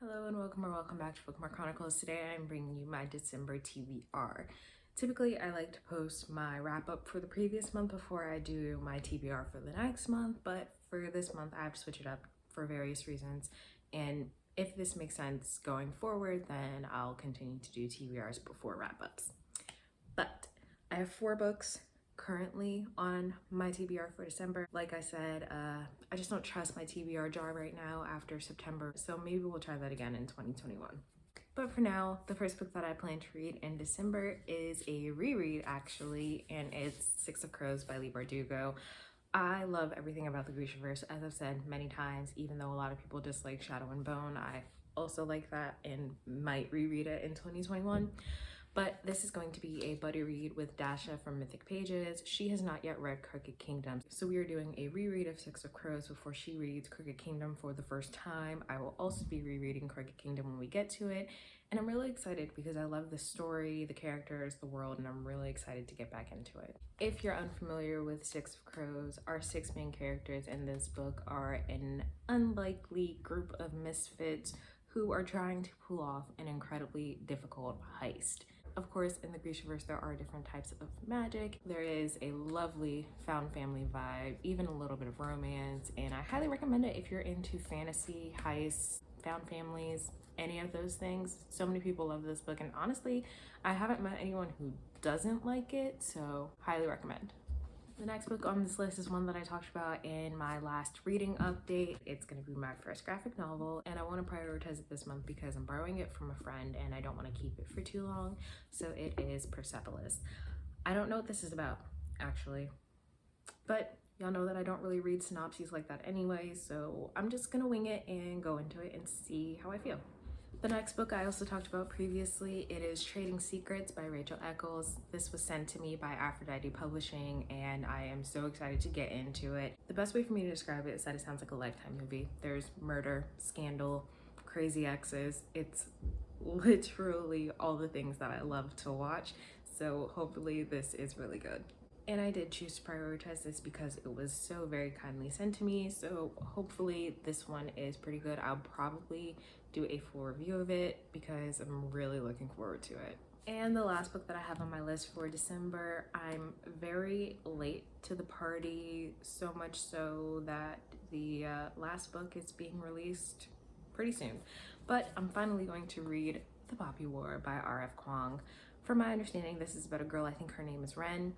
Hello and welcome or welcome back to Bookmark Chronicles. Today I'm bringing you my December TBR. Typically I like to post my wrap up for the previous month before I do my TBR for the next month, but for this month I have to switch it up for various reasons, and if this makes sense going forward then I'll continue to do TBRs before wrap ups. But I have 4 books currently on my TBR for December. Like I said, I just don't trust my TBR jar right now after September, so maybe we'll try that again in 2021. But for now, the first book that I plan to read in December is a reread actually, and it's Six of Crows by Leigh Bardugo. I love everything about the Grishaverse, as I've said many times, even though a lot of people dislike Shadow and Bone. I also like that and might reread it in 2021. But this is going to be a buddy read with Dasha from Mythic Pages. She has not yet read Crooked Kingdom, so we are doing a reread of Six of Crows before she reads Crooked Kingdom for the first time. I will also be rereading Crooked Kingdom when we get to it, and I'm really excited because I love the story, the characters, the world, and I'm really excited to get back into it. If you're unfamiliar with Six of Crows, our 6 main characters in this book are an unlikely group of misfits who are trying to pull off an incredibly difficult heist. Of course, in the Grishaverse, there are different types of magic. There is a lovely found family vibe, even a little bit of romance, and I highly recommend it if you're into fantasy, heists, found families, any of those things. So many people love this book, and honestly, I haven't met anyone who doesn't like it, so highly recommend. The next book on this list is one that I talked about in my last reading update. It's going to be my first graphic novel, and I want to prioritize it this month because I'm borrowing it from a friend and I don't want to keep it for too long. So it is Persepolis. I don't know what this is about, actually, but y'all know that I don't really read synopses like that anyway, so I'm just going to wing it and go into it and see how I feel. The next book I also talked about previously, it is Trading Secrets by Rachel Eccles. This was sent to me by Aphrodite Publishing, and I am so excited to get into it. The best way for me to describe it is that it sounds like a Lifetime movie. There's murder, scandal, crazy exes. It's literally all the things that I love to watch, so hopefully this is really good. And I did choose to prioritize this because it was so very kindly sent to me, so hopefully this one is pretty good. I'll probably do a full review of it because I'm really looking forward to it. And the last book that I have on my list for December, I'm very late to the party, so much so that the last book is being released pretty soon. But I'm finally going to read The Poppy War by R.F. Kuang. From my understanding, this is about a girl, I think her name is Ren,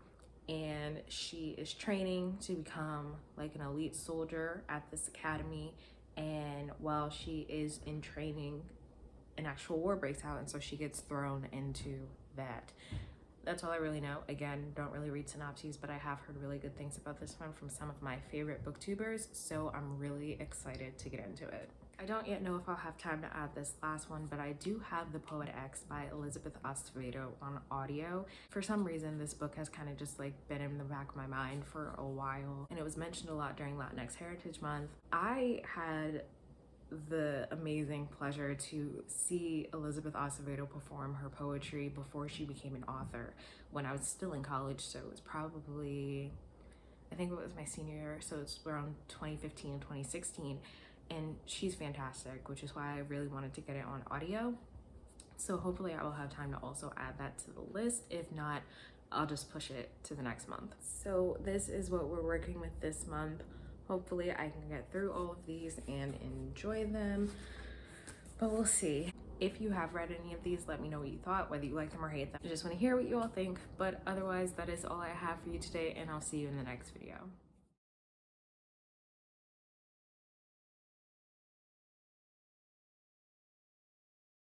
and she is training to become like an elite soldier at this academy, and while she is in training, an actual war breaks out, and so she gets thrown into that. That's all I really know. Again, don't really read synopses, but I have heard really good things about this one from some of my favorite booktubers, so I'm really excited to get into it. I don't yet know if I'll have time to add this last one, but I do have The Poet X by Elizabeth Acevedo on audio. For some reason, this book has kind of just like been in the back of my mind for a while, and it was mentioned a lot during Latinx Heritage Month. I had the amazing pleasure to see Elizabeth Acevedo perform her poetry before she became an author when I was still in college, so it was probably, I think it was my senior year, so it's around 2015 and 2016. And she's fantastic, which is why I really wanted to get it on audio. So hopefully I will have time to also add that to the list. If not, I'll just push it to the next month. So this is what we're working with this month. Hopefully I can get through all of these and enjoy them, but we'll see. If you have read any of these, let me know what you thought, whether you like them or hate them. I just want to hear what you all think, but otherwise that is all I have for you today, and I'll see you in the next video.